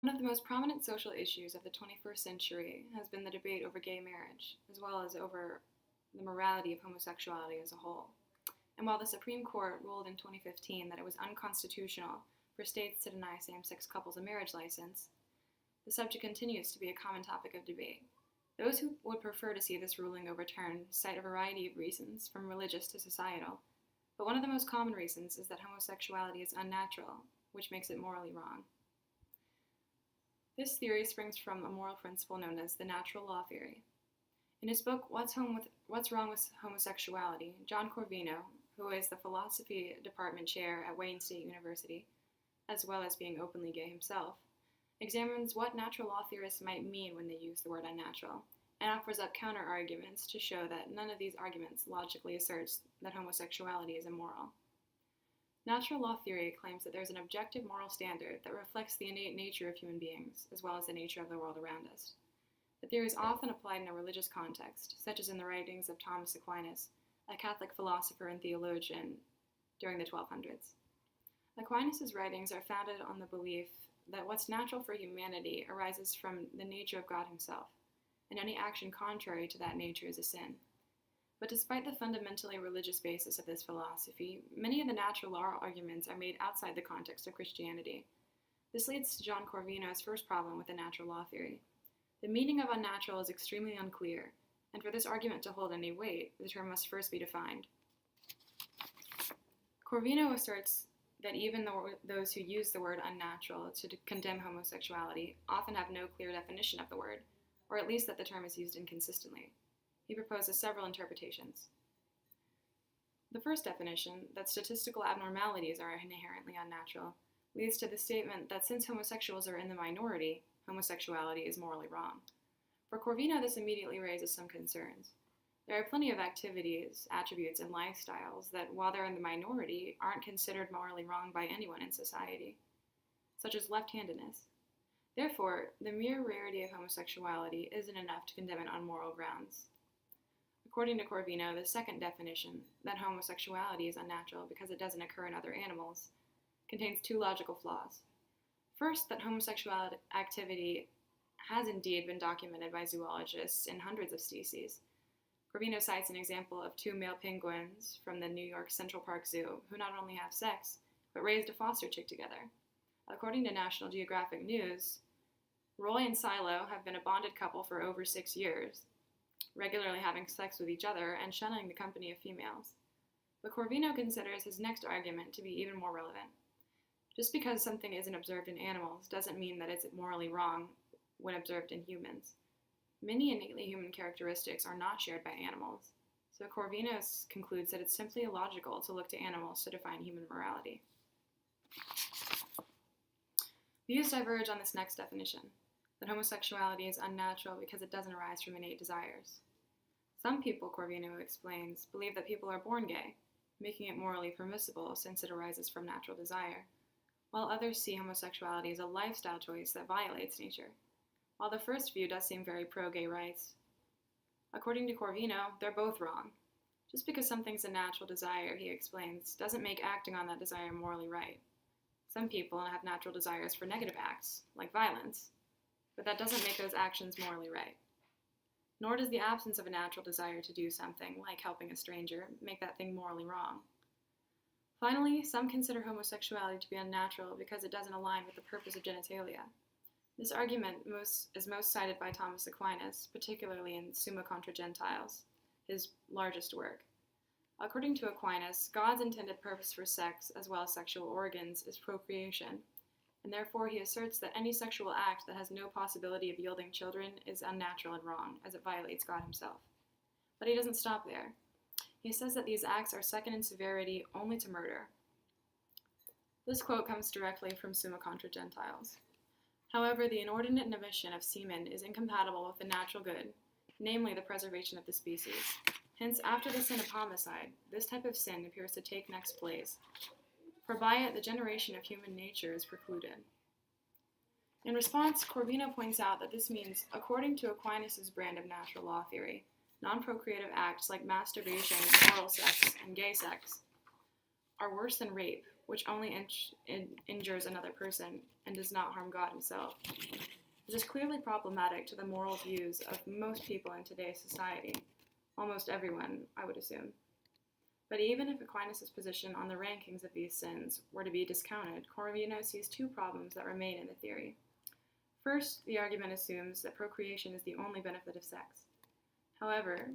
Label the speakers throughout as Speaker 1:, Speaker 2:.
Speaker 1: One of the most prominent social issues of the 21st century has been the debate over gay marriage, as well as over the morality of homosexuality as a whole. And while the Supreme Court ruled in 2015 that it was unconstitutional for states to deny same-sex couples a marriage license, the subject continues to be a common topic of debate. Those who would prefer to see this ruling overturned cite a variety of reasons, from religious to societal, but one of the most common reasons is that homosexuality is unnatural, which makes it morally wrong. This theory springs from a moral principle known as the natural law theory. In his book, What's Wrong with Homosexuality, John Corvino, who is the philosophy department chair at Wayne State University, as well as being openly gay himself, examines what natural law theorists might mean when they use the word unnatural, and offers up counter-arguments to show that none of these arguments logically asserts that homosexuality is immoral. Natural law theory claims that there is an objective moral standard that reflects the innate nature of human beings, as well as the nature of the world around us. The theory is often applied in a religious context, such as in the writings of Thomas Aquinas, a Catholic philosopher and theologian during the 1200s. Aquinas' writings are founded on the belief that what's natural for humanity arises from the nature of God himself, and any action contrary to that nature is a sin. But despite the fundamentally religious basis of this philosophy, many of the natural law arguments are made outside the context of Christianity. This leads to John Corvino's first problem with the natural law theory. The meaning of unnatural is extremely unclear, and for this argument to hold any weight, the term must first be defined. Corvino asserts that even those who use the word unnatural to condemn homosexuality often have no clear definition of the word, or at least that the term is used inconsistently. He proposes several interpretations. The first definition, that statistical abnormalities are inherently unnatural, leads to the statement that since homosexuals are in the minority, homosexuality is morally wrong. For Corvino, this immediately raises some concerns. There are plenty of activities, attributes, and lifestyles that, while they're in the minority, aren't considered morally wrong by anyone in society, such as left-handedness. Therefore, the mere rarity of homosexuality isn't enough to condemn it on moral grounds. According to Corvino, the second definition, that homosexuality is unnatural because it doesn't occur in other animals, contains two logical flaws. First, that homosexual activity has indeed been documented by zoologists in hundreds of species. Corvino cites an example of two male penguins from the New York Central Park Zoo who not only have sex, but raised a foster chick together. According to National Geographic News, Roy and Silo have been a bonded couple for over 6 years, regularly having sex with each other and shunning the company of females. But Corvino considers his next argument to be even more relevant. Just because something isn't observed in animals doesn't mean that it's morally wrong when observed in humans. Many innately human characteristics are not shared by animals, so Corvino concludes that it's simply illogical to look to animals to define human morality. Views diverge on this next definition, that homosexuality is unnatural because it doesn't arise from innate desires. Some people, Corvino explains, believe that people are born gay, making it morally permissible since it arises from natural desire, while others see homosexuality as a lifestyle choice that violates nature. While the first view does seem very pro-gay rights, according to Corvino, they're both wrong. Just because something's a natural desire, he explains, doesn't make acting on that desire morally right. Some people have natural desires for negative acts, like violence, but that doesn't make those actions morally right. Nor does the absence of a natural desire to do something, like helping a stranger, make that thing morally wrong. Finally, some consider homosexuality to be unnatural because it doesn't align with the purpose of genitalia. This argument is most cited by Thomas Aquinas, particularly in Summa Contra Gentiles, his largest work. According to Aquinas, God's intended purpose for sex, as well as sexual organs, is procreation, and therefore he asserts that any sexual act that has no possibility of yielding children is unnatural and wrong, as it violates God himself. But he doesn't stop there. He says that these acts are second in severity only to murder. This quote comes directly from Summa Contra Gentiles. However, the inordinate emission of semen is incompatible with the natural good, namely the preservation of the species. Hence, after the sin of homicide, this type of sin appears to take next place, for by it the generation of human nature is precluded. In response, Corvino points out that this means, according to Aquinas' brand of natural law theory, non-procreative acts like masturbation, oral sex, and gay sex are worse than rape, which only injures another person and does not harm God himself. This is clearly problematic to the moral views of most people in today's society, almost everyone, I would assume. But even if Aquinas' position on the rankings of these sins were to be discounted, Corvino sees two problems that remain in the theory. First, the argument assumes that procreation is the only benefit of sex. However,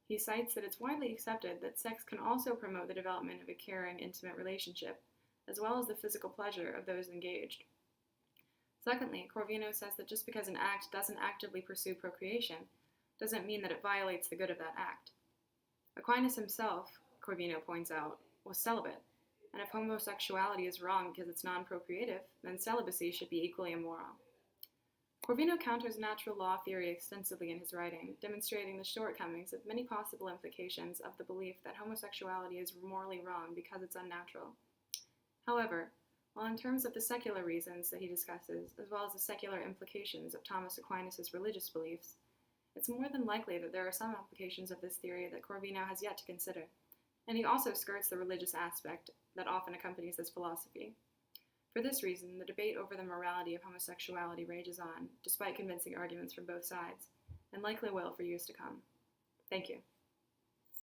Speaker 1: he cites that it's widely accepted that sex can also promote the development of a caring, intimate relationship, as well as the physical pleasure of those engaged. Secondly, Corvino says that just because an act doesn't actively pursue procreation doesn't mean that it violates the good of that act. Aquinas himself, Corvino points out, was celibate, and if homosexuality is wrong because it's non-procreative, then celibacy should be equally immoral. Corvino counters natural law theory extensively in his writing, demonstrating the shortcomings of many possible implications of the belief that homosexuality is morally wrong because it's unnatural. However, while in terms of the secular reasons that he discusses, as well as the secular implications of Thomas Aquinas' religious beliefs, it's more than likely that there are some applications of this theory that Corvino has yet to consider, and he also skirts the religious aspect that often accompanies this philosophy. For this reason, the debate over the morality of homosexuality rages on, despite convincing arguments from both sides, and likely will for years to come. Thank you.